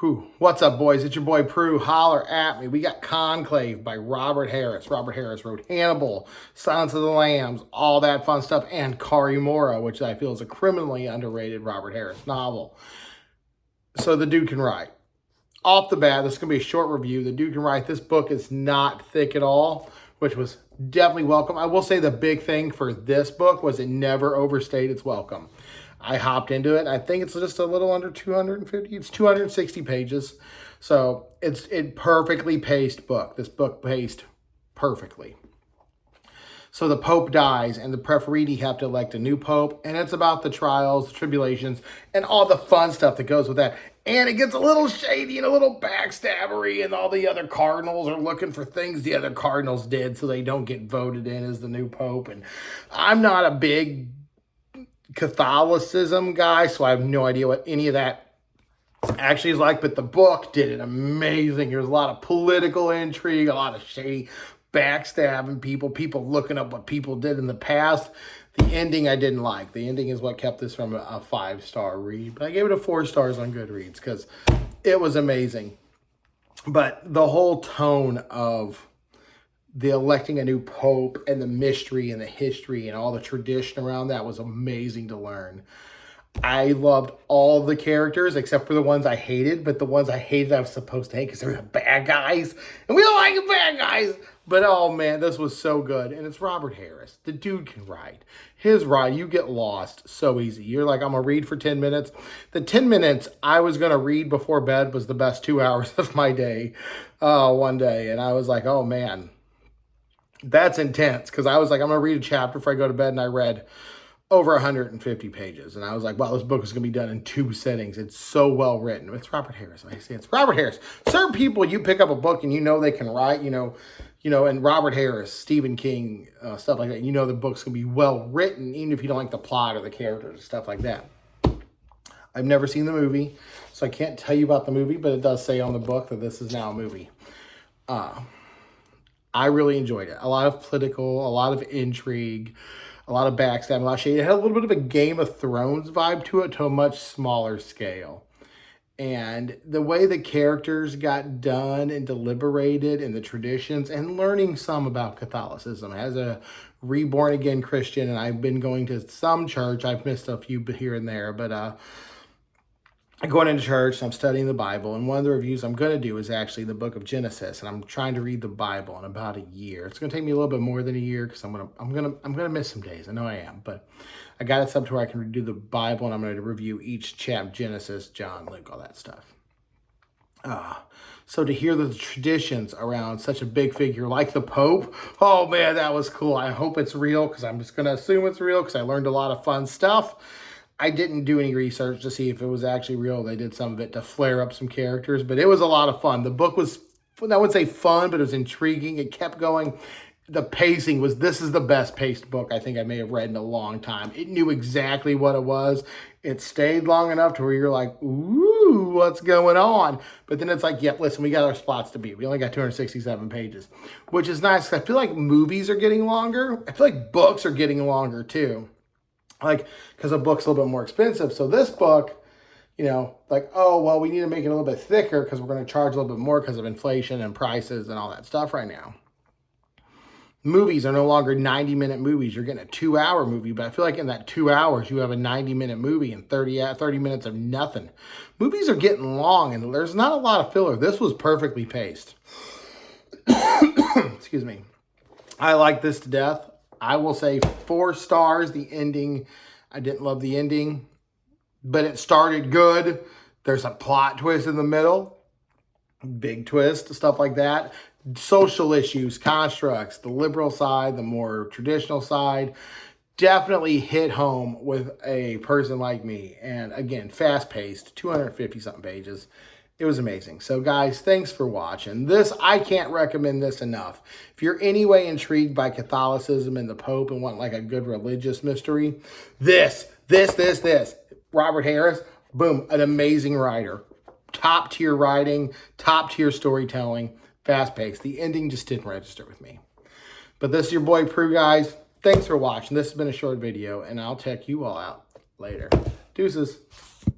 Whew. What's up, boys? It's your boy Prue. Holler at me. We got Conclave by Robert Harris. Robert Harris wrote Hannibal, Silence of the Lambs, all that fun stuff, and Karimura, which I feel is a criminally underrated Robert Harris novel. So the dude can write. Off the bat, this is going to be a short review. The dude can write. This book is not thick at all, which was definitely welcome. I will say the big thing for this book was it never overstayed its welcome. I hopped into it. I think it's just a little under 250. It's 260 pages. So it's a perfectly paced book. This book paced perfectly. So the Pope dies, and the Preferiti have to elect a new Pope, and it's about the trials, the tribulations, and all the fun stuff that goes with that. And it gets a little shady and a little backstabbery, and all the other cardinals are looking for things the other cardinals did so they don't get voted in as the new Pope. And I'm not a big Catholicism guy, so I have no idea what any of that actually is like, but the book did it amazing. There's a lot of political intrigue, a lot of shady backstabbing people looking up what people did in the past. The ending I didn't like. The ending is what kept this from a 5-star read, but I gave it a 4 stars on Goodreads because it was amazing. But the whole tone of the electing a new pope and the mystery and the history and all the tradition around that was amazing to learn. I loved all the characters except for the ones I hated, but the ones I hated I was supposed to hate because they were the bad guys, and we don't like the bad guys. But oh man, this was so good. And it's Robert Harris. The dude can write. His write, you get lost so easy. You're like, I'm going to read for 10 minutes. The 10 minutes I was going to read before bed was the best 2 hours of my day one day. And I was like, oh man, that's intense. Because I was like, I'm going to read a chapter before I go to bed. And I read over 150 pages. And I was like, wow, this book is going to be done in 2 sittings. It's so well written. It's Robert Harris. I say it's Robert Harris. Certain people, you pick up a book and you know they can write, and Robert Harris, Stephen King, stuff like that. You know the book's going to be well written, even if you don't like the plot or the characters, stuff like that. I've never seen the movie, so I can't tell you about the movie, but it does say on the book that this is now a movie. I really enjoyed it. A lot of political, a lot of intrigue, a lot of backstabbing, a lot of shade. It had a little bit of a Game of Thrones vibe to it, to a much smaller scale. And the way the characters got done and deliberated and the traditions, and learning some about Catholicism as a reborn again Christian. And I've been going to some church. I've missed a few here and there, but I'm going into church, I'm studying the Bible, and one of the reviews I'm going to do is actually the book of Genesis, and I'm trying to read the Bible in about a year. It's going to take me a little bit more than a year because I'm gonna miss some days. I know I am, but I got it set to where I can do the Bible, and I'm going to review each chapter: Genesis, John, Luke, all that stuff. So to hear the traditions around such a big figure like the Pope, oh man, that was cool. I hope it's real because I'm just going to assume it's real because I learned a lot of fun stuff. I didn't do any research to see if it was actually real. They did some of it to flare up some characters, but it was a lot of fun. The book was, I wouldn't say fun, but it was intriguing. It kept going. The pacing was, this is the best paced book I think I may have read in a long time. It knew exactly what it was. It stayed long enough to where you're like, ooh, what's going on? But then it's like, yep, listen, we got our spots to beat. We only got 267 pages, which is nice because I feel like movies are getting longer. I feel like books are getting longer too. Like, because a book's a little bit more expensive. So this book, like, oh, well, we need to make it a little bit thicker because we're going to charge a little bit more because of inflation and prices and all that stuff right now. Movies are no longer 90-minute movies. You're getting a 2-hour movie, but I feel like in that 2 hours, you have a 90-minute movie and 30 minutes of nothing. Movies are getting long, and there's not a lot of filler. This was perfectly paced. Excuse me. I like this to death. I will say 4 stars. The ending, I didn't love the ending, but it started good. There's a plot twist in the middle. Big twist, stuff like that. Social issues, constructs, the liberal side, the more traditional side, definitely hit home with a person like me. And again, fast-paced, 250-something pages. It was amazing. So guys, thanks for watching. This, I can't recommend this enough. If you're anyway intrigued by Catholicism and the Pope and want like a good religious mystery, this, Robert Harris, boom, an amazing writer. Top tier writing, top tier storytelling, fast paced. The ending just didn't register with me. But this is your boy Prue, guys. Thanks for watching. This has been a short video, and I'll check you all out later. Deuces.